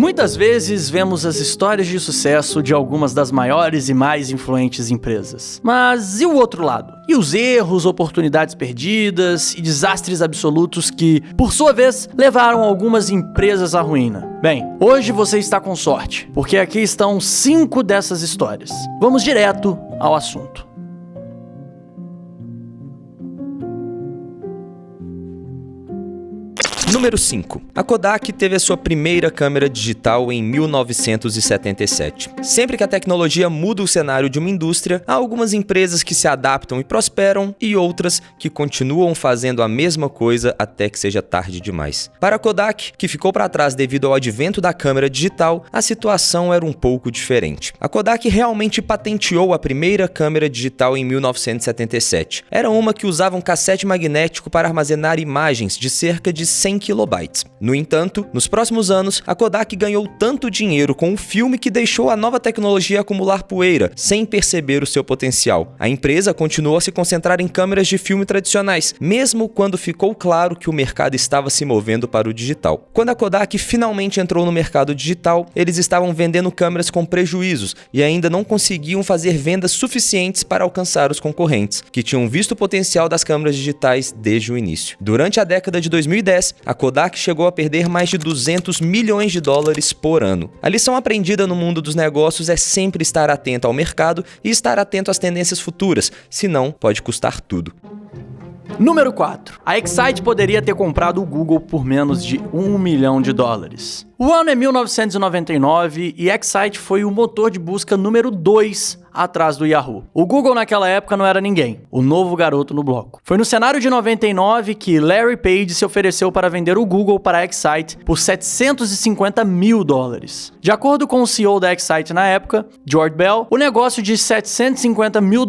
Muitas vezes vemos as histórias de sucesso de algumas das maiores e mais influentes empresas. Mas e o outro lado? E os erros, oportunidades perdidas e desastres absolutos que, por sua vez, levaram algumas empresas à ruína? Bem, hoje você está com sorte, porque aqui estão 5 dessas histórias. Vamos direto ao assunto. Número 5. A Kodak teve a sua primeira câmera digital em 1977. Sempre que a tecnologia muda o cenário de uma indústria, há algumas empresas que se adaptam e prosperam e outras que continuam fazendo a mesma coisa até que seja tarde demais. Para a Kodak, que ficou para trás devido ao advento da câmera digital, a situação era um pouco diferente. A Kodak realmente patenteou a primeira câmera digital em 1977. Era uma que usava um cassete magnético para armazenar imagens de cerca de 100 kilobytes. No entanto, nos próximos anos, a Kodak ganhou tanto dinheiro com o filme que deixou a nova tecnologia acumular poeira, sem perceber o seu potencial. A empresa continuou a se concentrar em câmeras de filme tradicionais, mesmo quando ficou claro que o mercado estava se movendo para o digital. Quando a Kodak finalmente entrou no mercado digital, eles estavam vendendo câmeras com prejuízos e ainda não conseguiam fazer vendas suficientes para alcançar os concorrentes, que tinham visto o potencial das câmeras digitais desde o início. Durante a década de 2010, a Kodak chegou a perder mais de 200 milhões de dólares por ano. A lição aprendida no mundo dos negócios é sempre estar atento ao mercado e estar atento às tendências futuras, senão pode custar tudo. Número 4. A Excite poderia ter comprado o Google por menos de $1 milhão. O ano é 1999 e Excite foi o motor de busca número 2 atrás do Yahoo. O Google naquela época não era ninguém, o novo garoto no bloco. Foi no cenário de 99 que Larry Page se ofereceu para vender o Google para a Excite por $750 mil. De acordo com o CEO da Excite na época, George Bell, o negócio de $750 mil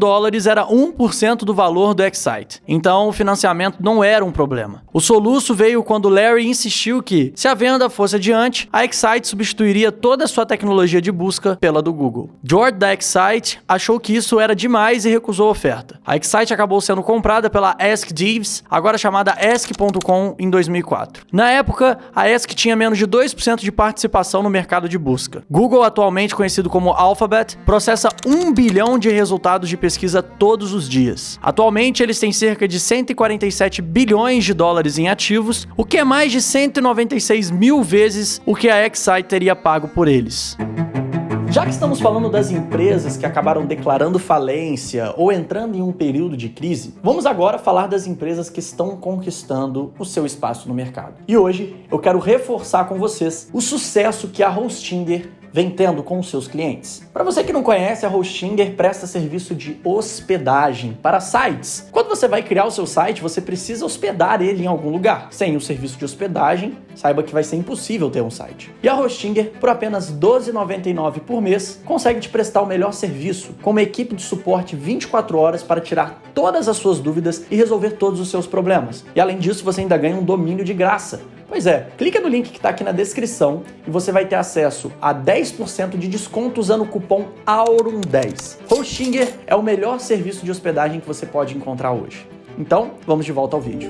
era 1% do valor do Excite. Então o financiamento não era um problema. O soluço veio quando Larry insistiu que, se a venda fosse adiante, a Excite substituiria toda a sua tecnologia de busca pela do Google. George da Excite achou que isso era demais e recusou a oferta. A Excite acabou sendo comprada pela Ask Jeeves, agora chamada Ask.com, em 2004. Na época, a Ask tinha menos de 2% de participação no mercado de busca. Google, atualmente conhecido como Alphabet, processa 1 bilhão de resultados de pesquisa todos os dias. Atualmente, eles têm cerca de $147 bilhões em ativos, o que é mais de 196 mil vezes o que a Excite teria pago por eles. Já que estamos falando das empresas que acabaram declarando falência ou entrando em um período de crise, vamos agora falar das empresas que estão conquistando o seu espaço no mercado. E hoje eu quero reforçar com vocês o sucesso que a Hostinger vem tendo com os seus clientes. Para você que não conhece, a Hostinger presta serviço de hospedagem para sites. Quando você vai criar o seu site, você precisa hospedar ele em algum lugar. Sem o serviço de hospedagem, saiba que vai ser impossível ter um site. E a Hostinger, por apenas R$ 12,99 por mês, consegue te prestar o melhor serviço, com uma equipe de suporte 24 horas para tirar todas as suas dúvidas e resolver todos os seus problemas. E além disso, você ainda ganha um domínio de graça. Pois é, clica no link que está aqui na descrição e você vai ter acesso a 10% de desconto usando o cupom AURUM10. Hostinger é o melhor serviço de hospedagem que você pode encontrar hoje. Então, vamos de volta ao vídeo.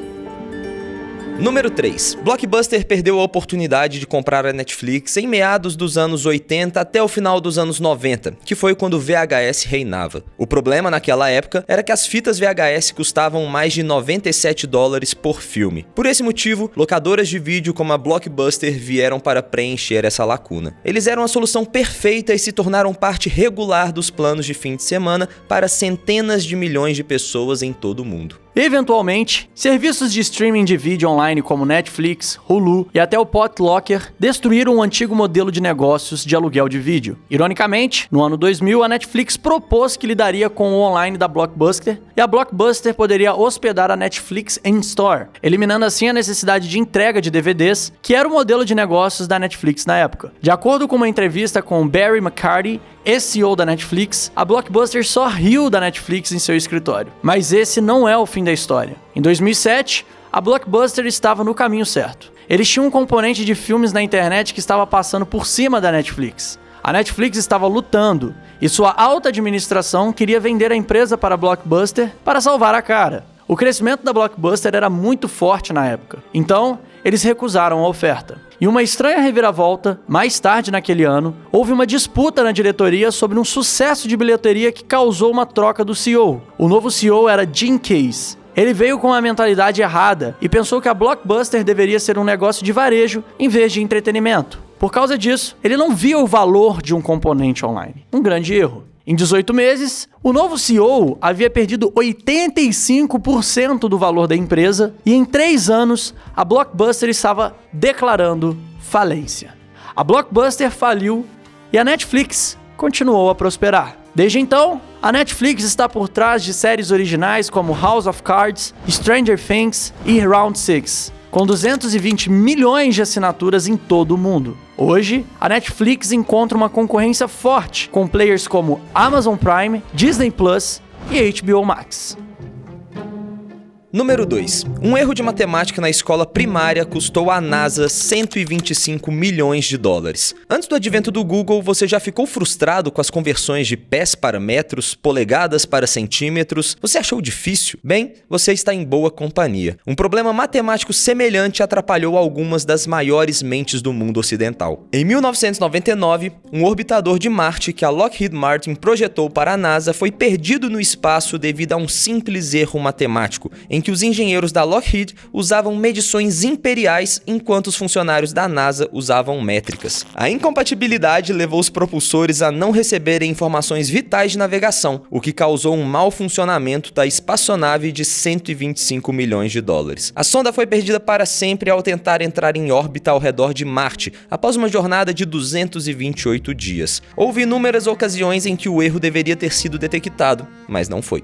Número 3. Blockbuster perdeu a oportunidade de comprar a Netflix em meados dos anos 80 até o final dos anos 90, que foi quando o VHS reinava. O problema naquela época era que as fitas VHS custavam mais de $97 por filme. Por esse motivo, locadoras de vídeo como a Blockbuster vieram para preencher essa lacuna. Eles eram a solução perfeita e se tornaram parte regular dos planos de fim de semana para centenas de milhões de pessoas em todo o mundo. Eventualmente, serviços de streaming de vídeo online como Netflix, Hulu e até o Potlocker destruíram o antigo modelo de negócios de aluguel de vídeo. Ironicamente, no ano 2000, a Netflix propôs que lidaria com o online da Blockbuster e a Blockbuster poderia hospedar a Netflix in-store, eliminando assim a necessidade de entrega de DVDs, que era o modelo de negócios da Netflix na época. De acordo com uma entrevista com Barry McCarty, ex-CEO da Netflix, a Blockbuster só riu da Netflix em seu escritório. Mas esse não é o fim da história. Em 2007, a Blockbuster estava no caminho certo. Eles tinham um componente de filmes na internet que estava passando por cima da Netflix. A Netflix estava lutando e sua alta administração queria vender a empresa para a Blockbuster para salvar a cara. O crescimento da Blockbuster era muito forte na época, então eles recusaram a oferta. E uma estranha reviravolta, mais tarde naquele ano, houve uma disputa na diretoria sobre um sucesso de bilheteria que causou uma troca do CEO. O novo CEO era Jim Case. Ele veio com a mentalidade errada e pensou que a Blockbuster deveria ser um negócio de varejo em vez de entretenimento. Por causa disso, ele não via o valor de um componente online. Um grande erro. Em 18 meses, o novo CEO havia perdido 85% do valor da empresa e em 3 anos, a Blockbuster estava declarando falência. A Blockbuster faliu e a Netflix continuou a prosperar. Desde então, a Netflix está por trás de séries originais como House of Cards, Stranger Things e Round 6, com 220 milhões de assinaturas em todo o mundo. Hoje, a Netflix encontra uma concorrência forte com players como Amazon Prime, Disney Plus e HBO Max. Número 2. Um erro de matemática na escola primária custou à NASA 125 milhões de dólares. Antes do advento do Google, você já ficou frustrado com as conversões de pés para metros, polegadas para centímetros? Você achou difícil? Bem, você está em boa companhia. Um problema matemático semelhante atrapalhou algumas das maiores mentes do mundo ocidental. Em 1999, um orbitador de Marte que a Lockheed Martin projetou para a NASA foi perdido no espaço devido a um simples erro matemático, em que os engenheiros da Lockheed usavam medições imperiais enquanto os funcionários da NASA usavam métricas. A incompatibilidade levou os propulsores a não receberem informações vitais de navegação, o que causou um mau funcionamento da espaçonave de 125 milhões de dólares. A sonda foi perdida para sempre ao tentar entrar em órbita ao redor de Marte, após uma jornada de 228 dias. Houve inúmeras ocasiões em que o erro deveria ter sido detectado, mas não foi.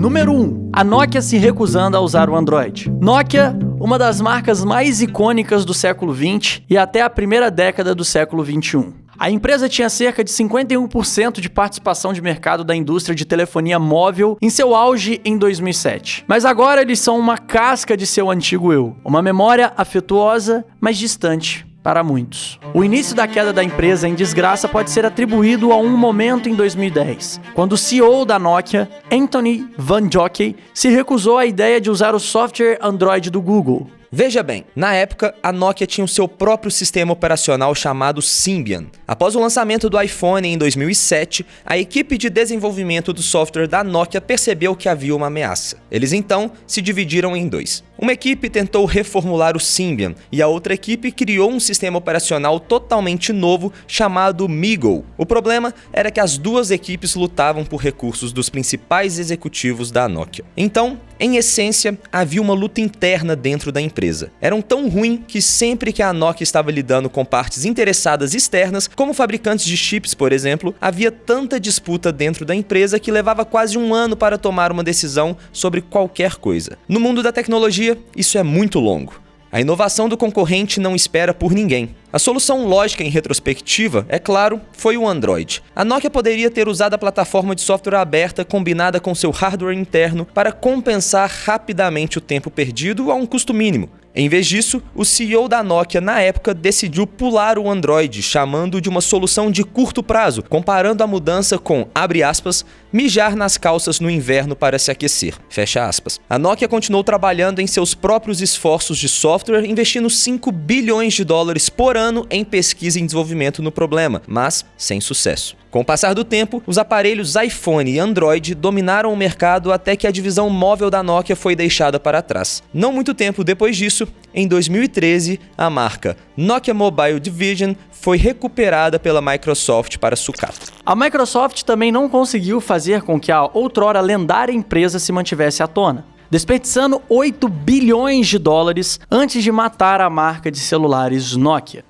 Número 1. A Nokia se recusando a usar o Android. Nokia, uma das marcas mais icônicas do século XX e até a primeira década do século XXI. A empresa tinha cerca de 51% de participação de mercado da indústria de telefonia móvel em seu auge em 2007. Mas agora eles são uma casca de seu antigo eu, uma memória afetuosa, mas distante para muitos. O início da queda da empresa em desgraça pode ser atribuído a um momento em 2010, quando o CEO da Nokia, Anthony Van Jockey, se recusou à ideia de usar o software Android do Google. Veja bem, na época, a Nokia tinha o seu próprio sistema operacional chamado Symbian. Após o lançamento do iPhone em 2007, a equipe de desenvolvimento do software da Nokia percebeu que havia uma ameaça. Eles então se dividiram em dois. Uma equipe tentou reformular o Symbian e a outra equipe criou um sistema operacional totalmente novo chamado MeeGo. O problema era que as duas equipes lutavam por recursos dos principais executivos da Nokia. Então, em essência, havia uma luta interna dentro da empresa. Eram tão ruim que sempre que a Nokia estava lidando com partes interessadas externas, como fabricantes de chips, por exemplo, havia tanta disputa dentro da empresa que levava quase um ano para tomar uma decisão sobre qualquer coisa. No mundo da tecnologia, isso é muito longo. A inovação do concorrente não espera por ninguém. A solução lógica em retrospectiva, é claro, foi o Android. A Nokia poderia ter usado a plataforma de software aberta combinada com seu hardware interno para compensar rapidamente o tempo perdido a um custo mínimo. Em vez disso, o CEO da Nokia na época decidiu pular o Android, chamando de uma solução de curto prazo, comparando a mudança com, abre aspas, mijar nas calças no inverno para se aquecer, fecha aspas. A Nokia continuou trabalhando em seus próprios esforços de software, investindo 5 bilhões de dólares por ano em pesquisa e desenvolvimento no problema, mas sem sucesso. Com o passar do tempo, os aparelhos iPhone e Android dominaram o mercado até que a divisão móvel da Nokia foi deixada para trás. Não muito tempo depois disso, em 2013, a marca Nokia Mobile Division foi recuperada pela Microsoft para sucata. A Microsoft também não conseguiu fazer com que a outrora lendária empresa se mantivesse à tona, desperdiçando 8 bilhões de dólares antes de matar a marca de celulares Nokia.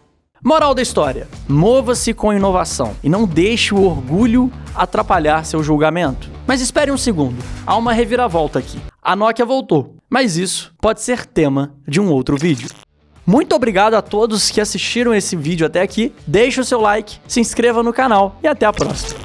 Moral da história: mova-se com inovação e não deixe o orgulho atrapalhar seu julgamento. Mas espere um segundo, há uma reviravolta aqui. A Nokia voltou, mas isso pode ser tema de um outro vídeo. Muito obrigado a todos que assistiram esse vídeo até aqui, deixe o seu like, se inscreva no canal e até a próxima.